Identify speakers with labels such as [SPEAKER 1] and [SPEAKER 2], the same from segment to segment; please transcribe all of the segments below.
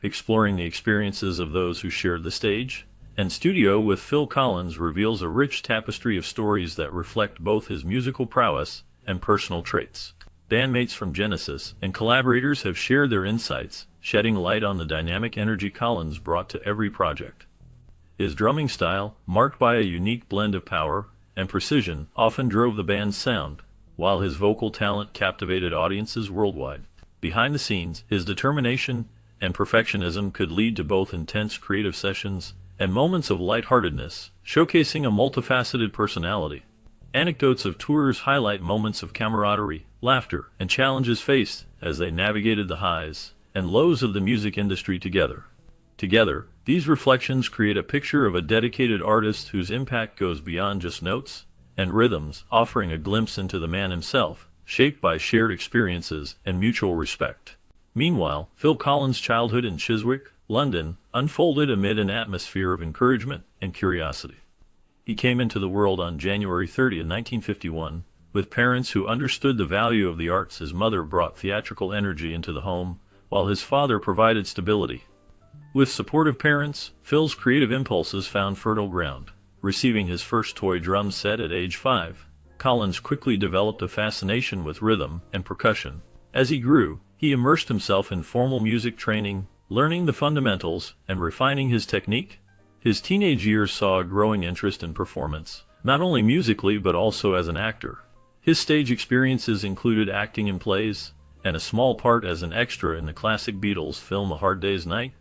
[SPEAKER 1] exploring the experiences of those who shared the stage, and Studio with Phil Collins reveals a rich tapestry of stories that reflect both his musical prowess and personal traits. Bandmates from Genesis and collaborators have shared their insights, shedding light on the dynamic energy Collins brought to every project. His drumming style, marked by a unique blend of power and precision, often drove the band's sound, while his vocal talent captivated audiences worldwide. Behind the scenes, his determination and perfectionism could lead to both intense creative sessions and moments of lightheartedness, showcasing a multifaceted personality. Anecdotes of tours highlight moments of camaraderie, laughter, and challenges faced as they navigated the highs and lows of the music industry together. Together, these reflections create a picture of a dedicated artist whose impact goes beyond just notes and rhythms, offering a glimpse into the man himself, shaped by shared experiences and mutual respect. Meanwhile, Phil Collins' childhood in Chiswick, London, unfolded amid an atmosphere of encouragement and curiosity. He came into the world on January 30, 1951, with parents who understood the value of the arts. His mother brought theatrical energy into the home, while his father provided stability. With supportive parents, Phil's creative impulses found fertile ground. Receiving his first toy drum set at age 5, Collins quickly developed a fascination with rhythm and percussion. As he grew, he immersed himself in formal music training, learning the fundamentals and refining his technique. His teenage years saw a growing interest in performance, not only musically but also as an actor. His stage experiences included acting in plays, and a small part as an extra in the classic Beatles film A Hard Day's Night.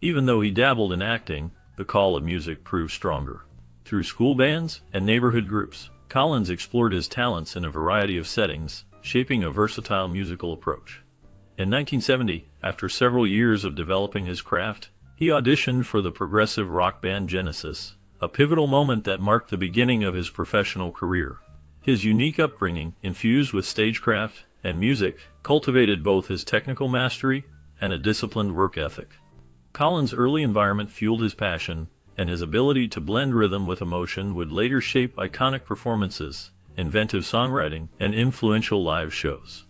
[SPEAKER 1] Even though he dabbled in acting, the call of music proved stronger. Through school bands and neighborhood groups, Collins explored his talents in a variety of settings, shaping a versatile musical approach. In 1970, after several years of developing his craft, he auditioned for the progressive rock band Genesis, a pivotal moment that marked the beginning of his professional career. His unique upbringing, infused with stagecraft and music, cultivated both his technical mastery and a disciplined work ethic. Collins' early environment fueled his passion, and his ability to blend rhythm with emotion would later shape iconic performances, inventive songwriting, and influential live shows.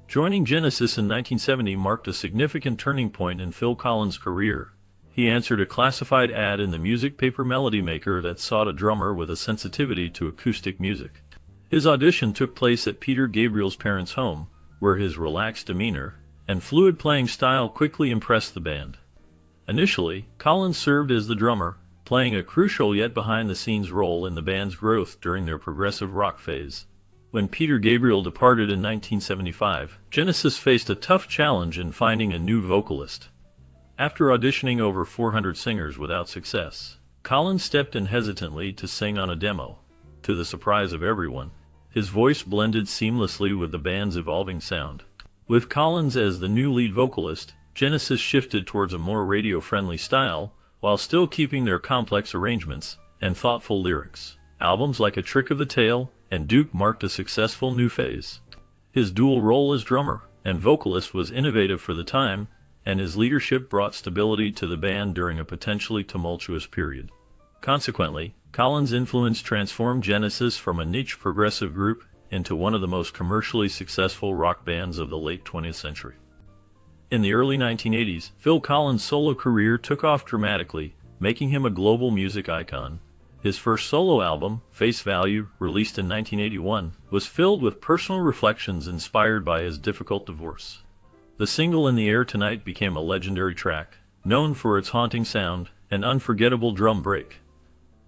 [SPEAKER 1] Joining Genesis in 1970 marked a significant turning point in Phil Collins' career. He answered a classified ad in the music paper Melody Maker that sought a drummer with a sensitivity to acoustic music. His audition took place at Peter Gabriel's parents' home, where his relaxed demeanor and fluid playing style quickly impressed the band. Initially, Collins served as the drummer, playing a crucial yet behind-the-scenes role in the band's growth during their progressive rock phase. When Peter Gabriel departed in 1975, Genesis faced a tough challenge in finding a new vocalist. After auditioning over 400 singers without success, Collins stepped in hesitantly to sing on a demo. To the surprise of everyone, his voice blended seamlessly with the band's evolving sound. With Collins as the new lead vocalist, Genesis shifted towards a more radio-friendly style, while still keeping their complex arrangements and thoughtful lyrics. Albums like A Trick of the Tail and Duke marked a successful new phase. His dual role as drummer and vocalist was innovative for the time, and his leadership brought stability to the band during a potentially tumultuous period. Consequently, Collins' influence transformed Genesis from a niche progressive group into one of the most commercially successful rock bands of the late 20th century. In the early 1980s, Phil Collins' solo career took off dramatically, making him a global music icon. His first solo album, Face Value, released in 1981, was filled with personal reflections inspired by his difficult divorce. The single In the Air Tonight became a legendary track, known for its haunting sound and unforgettable drum break.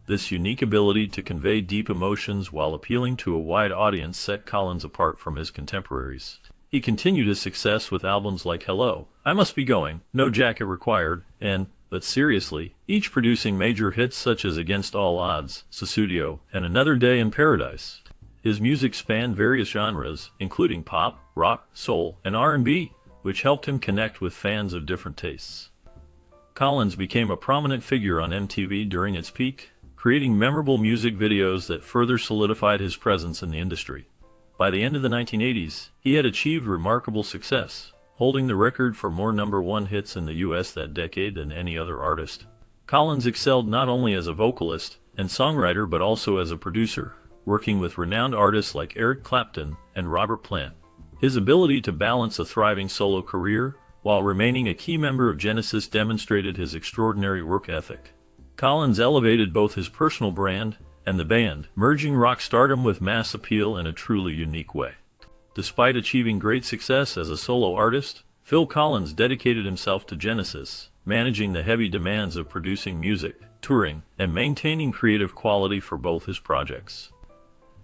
[SPEAKER 1] This unique ability to convey deep emotions while appealing to a wide audience set Collins apart from his contemporaries. He continued his success with albums like Hello, I Must Be Going, No Jacket Required, and But Seriously, each producing major hits such as Against All Odds, Sussudio, and Another Day in Paradise. His music spanned various genres, including pop, rock, soul, and R&B, which helped him connect with fans of different tastes. Collins became a prominent figure on MTV during its peak, creating memorable music videos that further solidified his presence in the industry. By the end of the 1980s, he had achieved remarkable success, holding the record for more #1 hits in the U.S. that decade than any other artist. Collins excelled not only as a vocalist and songwriter but also as a producer, working with renowned artists like Eric Clapton and Robert Plant. His ability to balance a thriving solo career while remaining a key member of Genesis demonstrated his extraordinary work ethic. Collins elevated both his personal brand and the band, merging rock stardom with mass appeal in a truly unique way. Despite achieving great success as a solo artist, Phil Collins dedicated himself to Genesis, managing the heavy demands of producing music, touring, and maintaining creative quality for both his projects.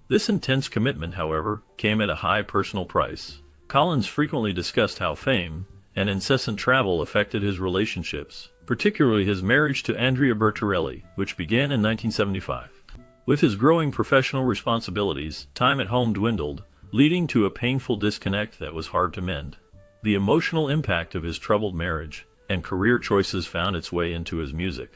[SPEAKER 1] This intense commitment, however, came at a high personal price. Collins frequently discussed how fame and incessant travel affected his relationships, particularly his marriage to Andrea Bertarelli, which began in 1975. With his growing professional responsibilities, time at home dwindled, leading to a painful disconnect that was hard to mend. The emotional impact of his troubled marriage and career choices found its way into his music.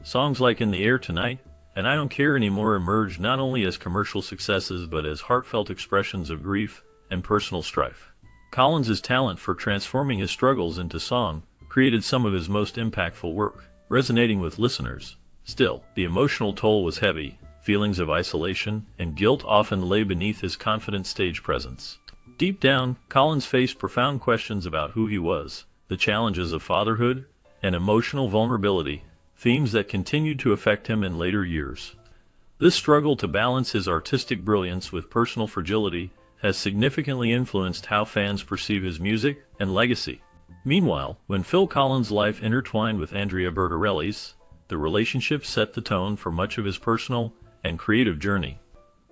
[SPEAKER 1] Songs like In the Air Tonight and I Don't Care Anymore emerged not only as commercial successes but as heartfelt expressions of grief and personal strife. Collins' talent for transforming his struggles into song created some of his most impactful work, resonating with listeners. Still, the emotional toll was heavy. Feelings of isolation and guilt often lay beneath his confident stage presence. Deep down, Collins faced profound questions about who he was, the challenges of fatherhood, and emotional vulnerability, themes that continued to affect him in later years. This struggle to balance his artistic brilliance with personal fragility has significantly influenced how fans perceive his music and legacy. Meanwhile, when Phil Collins' life intertwined with Andrea Bertarelli's, the relationship set the tone for much of his personal and creative journey.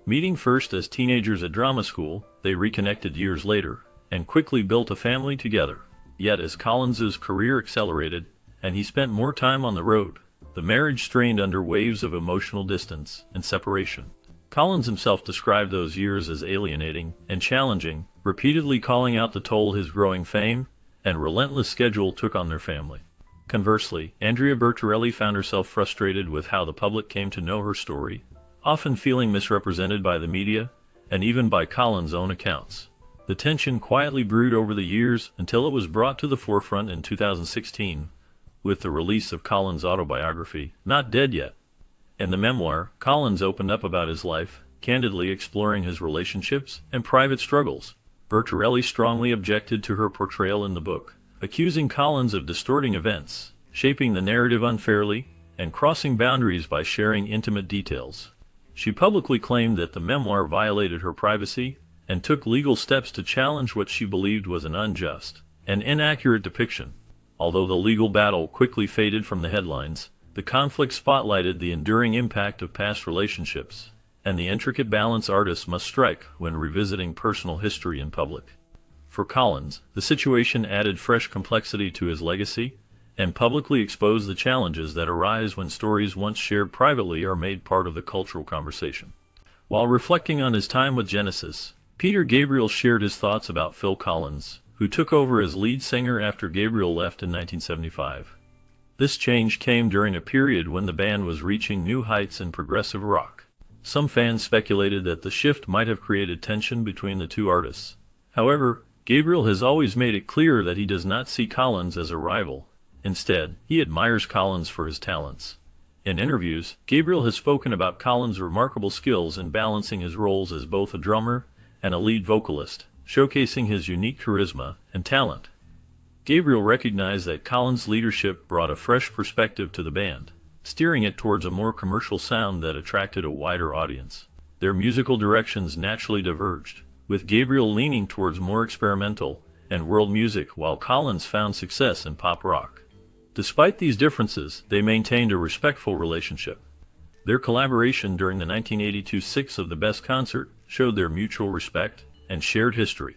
[SPEAKER 1] Meeting first as teenagers at drama school, they reconnected years later, and quickly built a family together. Yet as Collins' career accelerated, and he spent more time on the road, the marriage strained under waves of emotional distance and separation. Collins himself described those years as alienating and challenging, repeatedly calling out the toll his growing fame and relentless schedule took on their family. Conversely, Andrea Bertarelli found herself frustrated with how the public came to know her story, often feeling misrepresented by the media and even by Collins' own accounts. The tension quietly brewed over the years until it was brought to the forefront in 2016 with the release of Collins' autobiography, Not Dead Yet. In the memoir, Collins opened up about his life, candidly exploring his relationships and private struggles. Bertarelli strongly objected to her portrayal in the book, accusing Collins of distorting events, shaping the narrative unfairly, and crossing boundaries by sharing intimate details. She publicly claimed that the memoir violated her privacy and took legal steps to challenge what she believed was an unjust and inaccurate depiction. Although the legal battle quickly faded from the headlines, the conflict spotlighted the enduring impact of past relationships and the intricate balance artists must strike when revisiting personal history in public. For Collins, the situation added fresh complexity to his legacy and publicly exposed the challenges that arise when stories once shared privately are made part of the cultural conversation. While reflecting on his time with Genesis, Peter Gabriel shared his thoughts about Phil Collins, who took over as lead singer after Gabriel left in 1975. This change came during a period when the band was reaching new heights in progressive rock. Some fans speculated that the shift might have created tension between the two artists. However, Gabriel has always made it clear that he does not see Collins as a rival. Instead, he admires Collins for his talents. In interviews, Gabriel has spoken about Collins' remarkable skills in balancing his roles as both a drummer and a lead vocalist, showcasing his unique charisma and talent. Gabriel recognized that Collins' leadership brought a fresh perspective to the band, steering it towards a more commercial sound that attracted a wider audience. Their musical directions naturally diverged, with Gabriel leaning towards more experimental and world music while Collins found success in pop rock. Despite these differences, they maintained a respectful relationship. Their collaboration during the 1982 Six of the Best concert showed their mutual respect and shared history.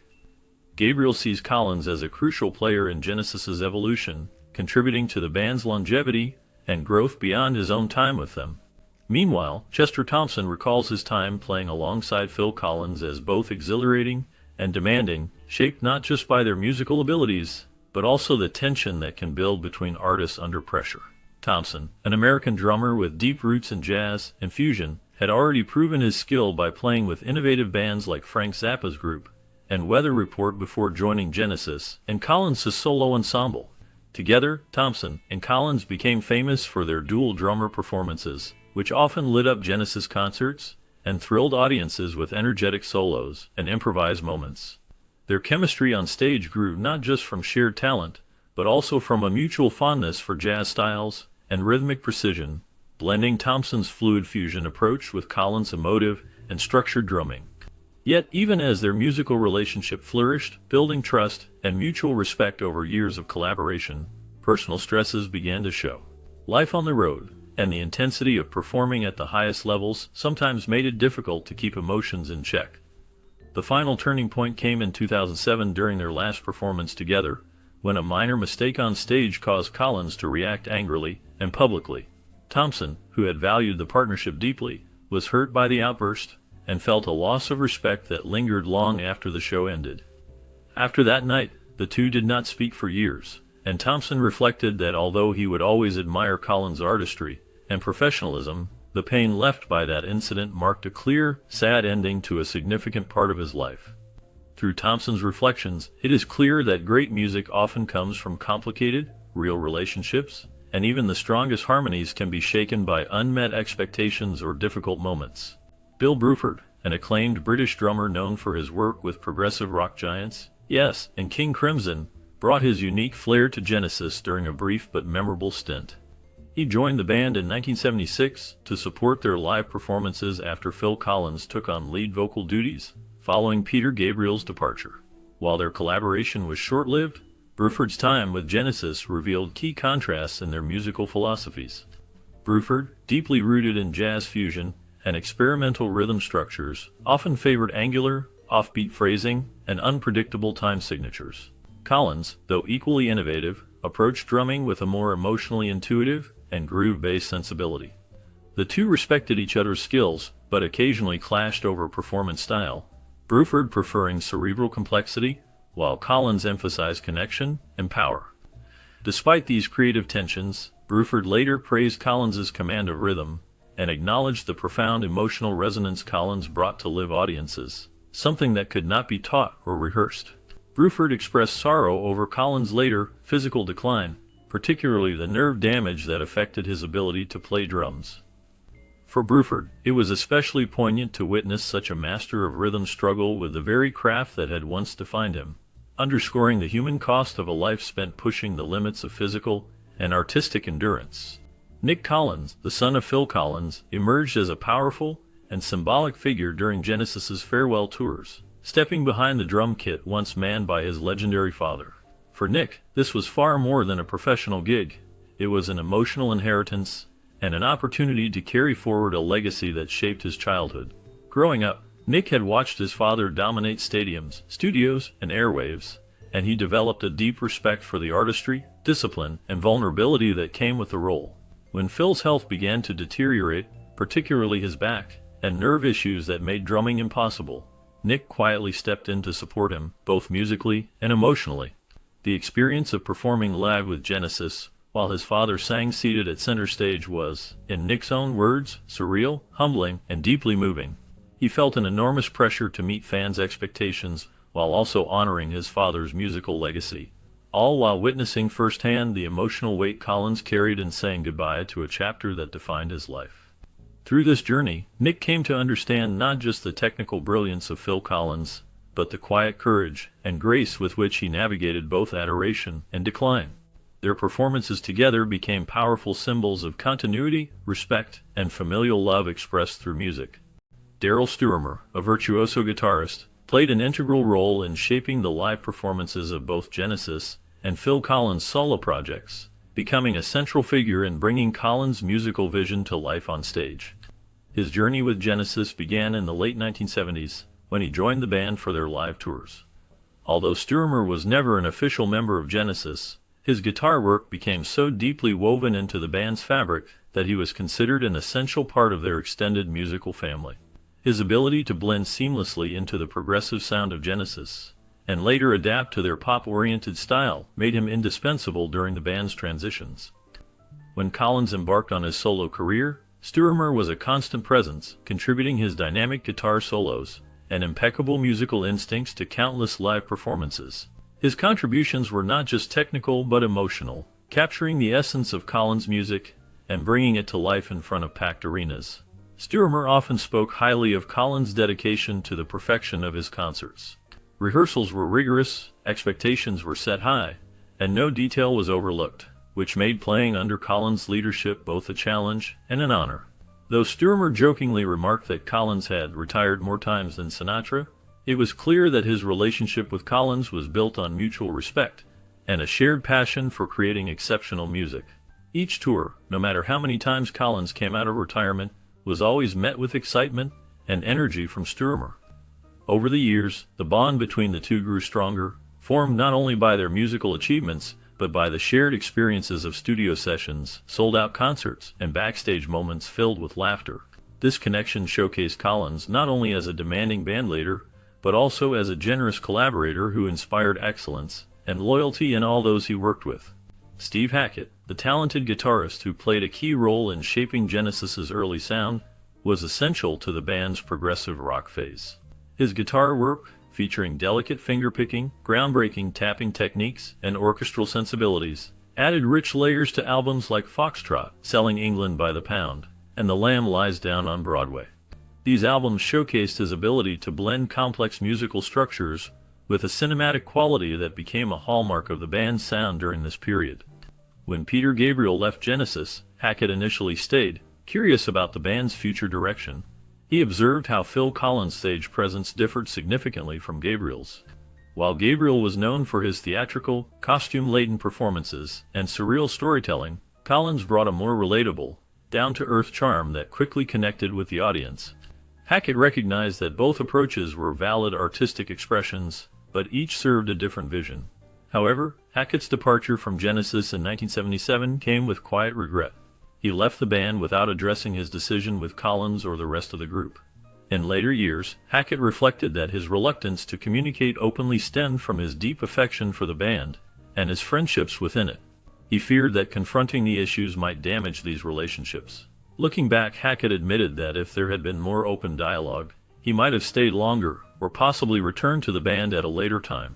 [SPEAKER 1] Gabriel sees Collins as a crucial player in Genesis's evolution, contributing to the band's longevity and growth beyond his own time with them. Meanwhile, Chester Thompson recalls his time playing alongside Phil Collins as both exhilarating and demanding, shaped not just by their musical abilities, but also the tension that can build between artists under pressure. Thompson, an American drummer with deep roots in jazz and fusion, had already proven his skill by playing with innovative bands like Frank Zappa's group and Weather Report before joining Genesis and Collins' solo ensemble. Together, Thompson and Collins became famous for their dual drummer performances, which often lit up Genesis concerts and thrilled audiences with energetic solos and improvised moments. Their chemistry on stage grew not just from shared talent, but also from a mutual fondness for jazz styles and rhythmic precision, blending Thompson's fluid fusion approach with Collins' emotive and structured drumming. Yet, even as their musical relationship flourished, building trust and mutual respect over years of collaboration, personal stresses began to show. Life on the road and the intensity of performing at the highest levels sometimes made it difficult to keep emotions in check. The final turning point came in 2007 during their last performance together, when a minor mistake on stage caused Collins to react angrily and publicly. Thompson, who had valued the partnership deeply, was hurt by the outburst and felt a loss of respect that lingered long after the show ended. After that night, the two did not speak for years, and Thompson reflected that although he would always admire Collins' artistry and professionalism, the pain left by that incident marked a clear, sad ending to a significant part of his life. Through Thompson's reflections, it is clear that great music often comes from complicated, real relationships, and even the strongest harmonies can be shaken by unmet expectations or difficult moments. Bill Bruford, an acclaimed British drummer known for his work with progressive rock giants, Yes, and King Crimson, brought his unique flair to Genesis during a brief but memorable stint. He joined the band in 1976 to support their live performances after Phil Collins took on lead vocal duties, following Peter Gabriel's departure. While their collaboration was short-lived, Bruford's time with Genesis revealed key contrasts in their musical philosophies. Bruford, deeply rooted in jazz fusion and experimental rhythm structures, often favored angular, offbeat phrasing and unpredictable time signatures. Collins, though equally innovative, approached drumming with a more emotionally intuitive and groove-based sensibility. The two respected each other's skills, but occasionally clashed over performance style, Bruford preferring cerebral complexity, while Collins emphasized connection and power. Despite these creative tensions, Bruford later praised Collins's command of rhythm and acknowledged the profound emotional resonance Collins brought to live audiences, something that could not be taught or rehearsed. Bruford expressed sorrow over Collins' later physical decline, particularly the nerve damage that affected his ability to play drums. For Bruford, it was especially poignant to witness such a master of rhythm struggle with the very craft that had once defined him, underscoring the human cost of a life spent pushing the limits of physical and artistic endurance. Nick Collins, the son of Phil Collins, emerged as a powerful and symbolic figure during Genesis's farewell tours, stepping behind the drum kit once manned by his legendary father. For Nick, this was far more than a professional gig. It was an emotional inheritance and an opportunity to carry forward a legacy that shaped his childhood. Growing up, Nick had watched his father dominate stadiums, studios, and airwaves, and he developed a deep respect for the artistry, discipline, and vulnerability that came with the role. When Phil's health began to deteriorate, particularly his back and nerve issues that made drumming impossible, Nick quietly stepped in to support him, both musically and emotionally. The experience of performing live with Genesis, while his father sang seated at center stage, was, in Nick's own words, surreal, humbling, and deeply moving. He felt an enormous pressure to meet fans' expectations while also honoring his father's musical legacy, all while witnessing firsthand the emotional weight Collins carried in saying goodbye to a chapter that defined his life. Through this journey, Nick came to understand not just the technical brilliance of Phil Collins, but the quiet courage and grace with which he navigated both adoration and decline. Their performances together became powerful symbols of continuity, respect, and familial love expressed through music. Daryl Stuermer, a virtuoso guitarist, played an integral role in shaping the live performances of both Genesis and Phil Collins' solo projects, becoming a central figure in bringing Collins' musical vision to life on stage. His journey with Genesis began in the late 1970s, when he joined the band for their live tours. Although Stuermer was never an official member of Genesis, his guitar work became so deeply woven into the band's fabric that he was considered an essential part of their extended musical family. His ability to blend seamlessly into the progressive sound of Genesis, and later adapt to their pop-oriented style, made him indispensable during the band's transitions. When Collins embarked on his solo career, Stuermer was a constant presence, contributing his dynamic guitar solos and impeccable musical instincts to countless live performances. His contributions were not just technical but emotional, capturing the essence of Collins' music and bringing it to life in front of packed arenas. Stuermer often spoke highly of Collins' dedication to the perfection of his concerts. Rehearsals were rigorous, expectations were set high, and no detail was overlooked, which made playing under Collins' leadership both a challenge and an honor. Though Stuermer jokingly remarked that Collins had retired more times than Sinatra, it was clear that his relationship with Collins was built on mutual respect and a shared passion for creating exceptional music. Each tour, no matter how many times Collins came out of retirement, was always met with excitement and energy from Stuermer. Over the years, the bond between the two grew stronger, formed not only by their musical achievements, but by the shared experiences of studio sessions, sold-out concerts, and backstage moments filled with laughter. This connection showcased Collins not only as a demanding bandleader, but also as a generous collaborator who inspired excellence and loyalty in all those he worked with. Steve Hackett, the talented guitarist who played a key role in shaping Genesis's early sound, was essential to the band's progressive rock phase. His guitar work, featuring delicate fingerpicking, groundbreaking tapping techniques, and orchestral sensibilities, added rich layers to albums like Foxtrot, Selling England by the Pound, and The Lamb Lies Down on Broadway. These albums showcased his ability to blend complex musical structures with a cinematic quality that became a hallmark of the band's sound during this period. When Peter Gabriel left Genesis, Hackett initially stayed, curious about the band's future direction. He observed how Phil Collins' stage presence differed significantly from Gabriel's. While Gabriel was known for his theatrical, costume-laden performances and surreal storytelling, Collins brought a more relatable, down-to-earth charm that quickly connected with the audience. Hackett recognized that both approaches were valid artistic expressions, but each served a different vision. However, Hackett's departure from Genesis in 1977 came with quiet regret. He left the band without addressing his decision with Collins or the rest of the group. In later years, Hackett reflected that his reluctance to communicate openly stemmed from his deep affection for the band and his friendships within it. He feared that confronting the issues might damage these relationships. Looking back, Hackett admitted that if there had been more open dialogue, he might have stayed longer or possibly returned to the band at a later time.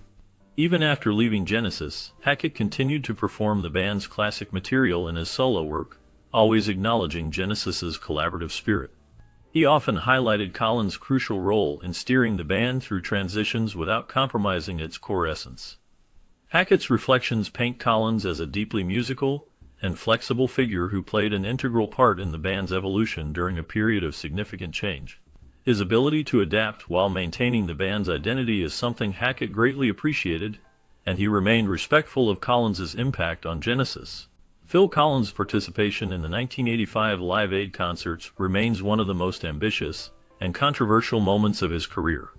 [SPEAKER 1] Even after leaving Genesis, Hackett continued to perform the band's classic material in his solo work, always acknowledging Genesis's collaborative spirit. He often highlighted Collins' crucial role in steering the band through transitions without compromising its core essence. Hackett's reflections paint Collins as a deeply musical and flexible figure who played an integral part in the band's evolution during a period of significant change. His ability to adapt while maintaining the band's identity is something Hackett greatly appreciated, and he remained respectful of Collins' impact on Genesis. Phil Collins' participation in the 1985 Live Aid concerts remains one of the most ambitious and controversial moments of his career.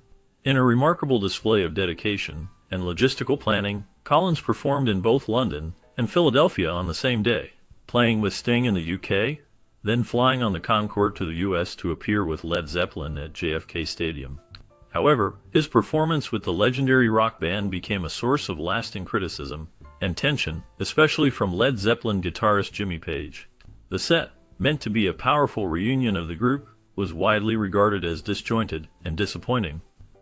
[SPEAKER 1] In a remarkable display of dedication and logistical planning, Collins performed in both London and Philadelphia on the same day, playing with Sting in the UK, then flying on the Concorde to the US to appear with Led Zeppelin at JFK Stadium. However, his performance with the legendary rock band became a source of lasting criticism and tension, especially from Led Zeppelin guitarist Jimmy Page. The set, meant to be a powerful reunion of the group, was widely regarded as disjointed and disappointing.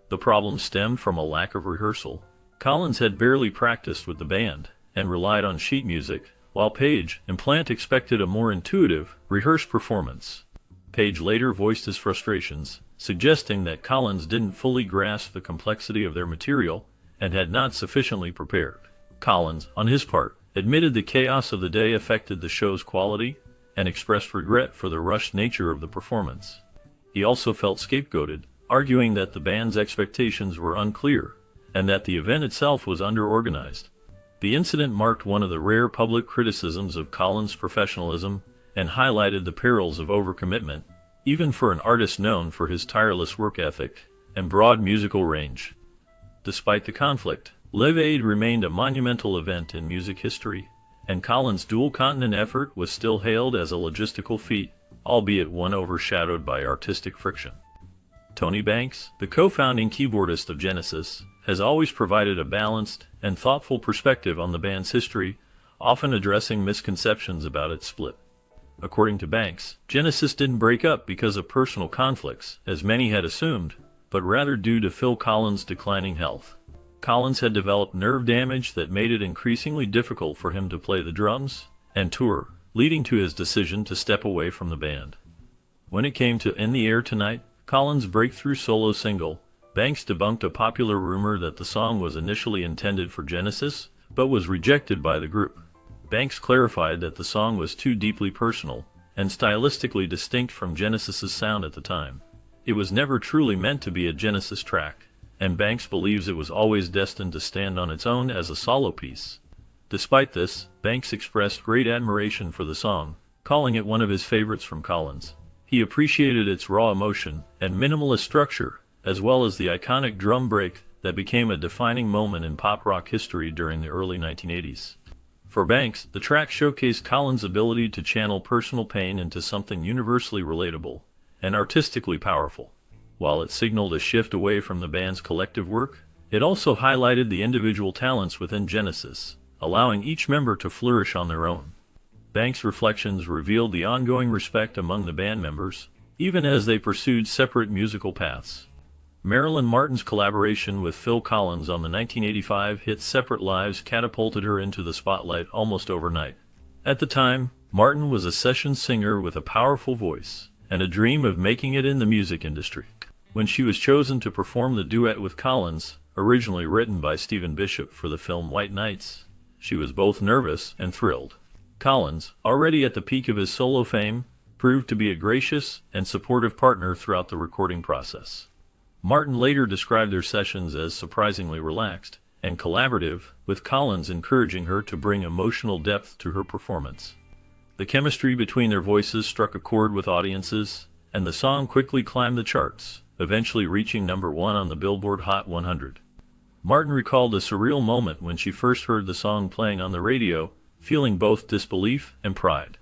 [SPEAKER 1] The problem stemmed from a lack of rehearsal. Collins had barely practiced with the band and relied on sheet music, while Page and Plant expected a more intuitive, rehearsed performance. Page later voiced his frustrations, suggesting that Collins didn't fully grasp the complexity of their material and had not sufficiently prepared. Collins, on his part, admitted the chaos of the day affected the show's quality and expressed regret for the rushed nature of the performance. He also felt scapegoated, arguing that the band's expectations were unclear and that the event itself was under-organized. The incident marked one of the rare public criticisms of Collins' professionalism and highlighted the perils of overcommitment, even for an artist known for his tireless work ethic and broad musical range. Despite the conflict, Live Aid remained a monumental event in music history, and Collins' dual-continent effort was still hailed as a logistical feat, albeit one overshadowed by artistic friction. Tony Banks, the co-founding keyboardist of Genesis, has always provided a balanced and thoughtful perspective on the band's history, often addressing misconceptions about its split. According to Banks, Genesis didn't break up because of personal conflicts, as many had assumed, but rather due to Phil Collins' declining health. Collins had developed nerve damage that made it increasingly difficult for him to play the drums and tour, leading to his decision to step away from the band. When it came to In the Air Tonight, Collins' breakthrough solo single, Banks debunked a popular rumor that the song was initially intended for Genesis, but was rejected by the group. Banks clarified that the song was too deeply personal and stylistically distinct from Genesis's sound at the time. It was never truly meant to be a Genesis track, and Banks believes it was always destined to stand on its own as a solo piece. Despite this, Banks expressed great admiration for the song, calling it one of his favorites from Collins. He appreciated its raw emotion and minimalist structure, as well as the iconic drum break that became a defining moment in pop rock history during the early 1980s. For Banks, the track showcased Collins' ability to channel personal pain into something universally relatable and artistically powerful. While it signaled a shift away from the band's collective work, it also highlighted the individual talents within Genesis, allowing each member to flourish on their own. Banks' reflections revealed the ongoing respect among the band members, even as they pursued separate musical paths. Marilyn Martin's collaboration with Phil Collins on the 1985 hit Separate Lives catapulted her into the spotlight almost overnight. At the time, Martin was a session singer with a powerful voice and a dream of making it in the music industry. When she was chosen to perform the duet with Collins, originally written by Stephen Bishop for the film White Nights, she was both nervous and thrilled. Collins, already at the peak of his solo fame, proved to be a gracious and supportive partner throughout the recording process. Martin later described their sessions as surprisingly relaxed and collaborative, with Collins encouraging her to bring emotional depth to her performance. The chemistry between their voices struck a chord with audiences, and the song quickly climbed the charts, eventually reaching #1 on the Billboard Hot 100. Martin recalled a surreal moment when she first heard the song playing on the radio, feeling both disbelief and pride.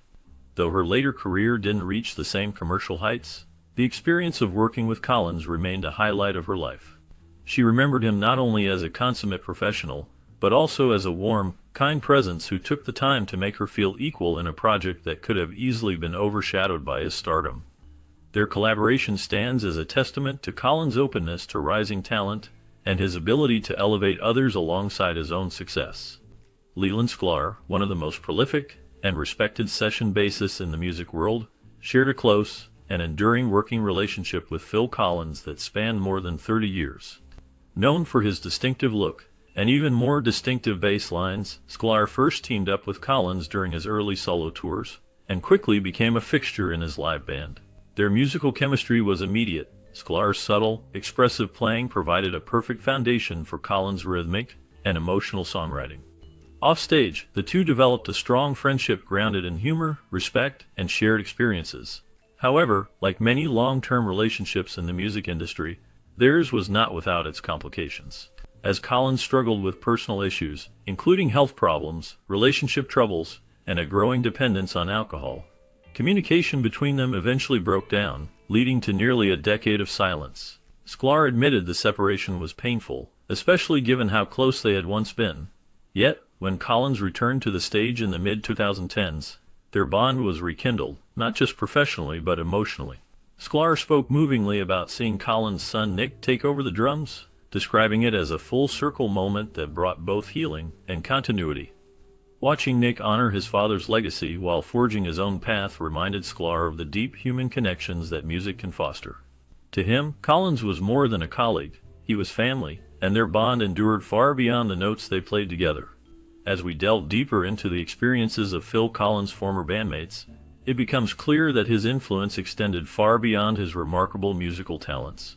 [SPEAKER 1] Though her later career didn't reach the same commercial heights, the experience of working with Collins remained a highlight of her life. She remembered him not only as a consummate professional, but also as a warm, kind presence who took the time to make her feel equal in a project that could have easily been overshadowed by his stardom. Their collaboration stands as a testament to Collins' openness to rising talent and his ability to elevate others alongside his own success. Leland Sklar, one of the most prolific and respected session bassists in the music world, shared a close and enduring working relationship with Phil Collins that spanned more than 30 years. Known for his distinctive look and even more distinctive bass lines, Sklar first teamed up with Collins during his early solo tours and quickly became a fixture in his live band. Their musical chemistry was immediate. Sklar's subtle, expressive playing provided a perfect foundation for Collins' rhythmic and emotional songwriting. Offstage, the two developed a strong friendship grounded in humor, respect, and shared experiences. However, like many long-term relationships in the music industry, theirs was not without its complications. As Collins struggled with personal issues, including health problems, relationship troubles, and a growing dependence on alcohol, communication between them eventually broke down, leading to nearly a decade of silence. Sklar admitted the separation was painful, especially given how close they had once been. Yet, when Collins returned to the stage in the mid-2010s, their bond was rekindled, not just professionally but emotionally. Sklar spoke movingly about seeing Collins' son Nick take over the drums, describing it as a full-circle moment that brought both healing and continuity. Watching Nick honor his father's legacy while forging his own path reminded Sklar of the deep human connections that music can foster. To him, Collins was more than a colleague, he was family, and their bond endured far beyond the notes they played together. As we delve deeper into the experiences of Phil Collins' former bandmates, it becomes clear that his influence extended far beyond his remarkable musical talents.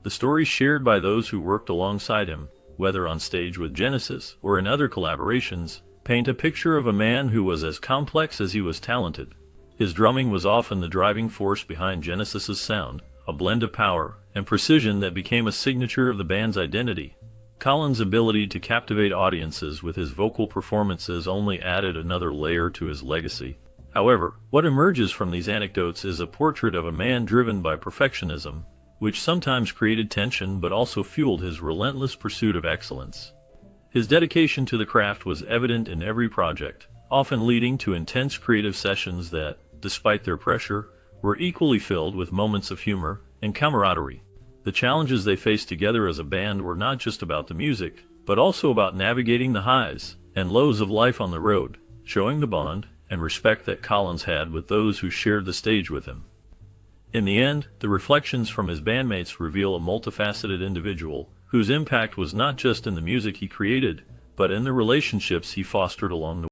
[SPEAKER 1] The stories shared by those who worked alongside him, whether on stage with Genesis or in other collaborations, paint a picture of a man who was as complex as he was talented. His drumming was often the driving force behind Genesis's sound, a blend of power and precision that became a signature of the band's identity. Collins' ability to captivate audiences with his vocal performances only added another layer to his legacy. However, what emerges from these anecdotes is a portrait of a man driven by perfectionism, which sometimes created tension but also fueled his relentless pursuit of excellence. His dedication to the craft was evident in every project, often leading to intense creative sessions that, despite their pressure, were equally filled with moments of humor and camaraderie. The challenges they faced together as a band were not just about the music, but also about navigating the highs and lows of life on the road, showing the bond and respect that Collins had with those who shared the stage with him. In the end, the reflections from his bandmates reveal a multifaceted individual whose impact was not just in the music he created, but in the relationships he fostered along the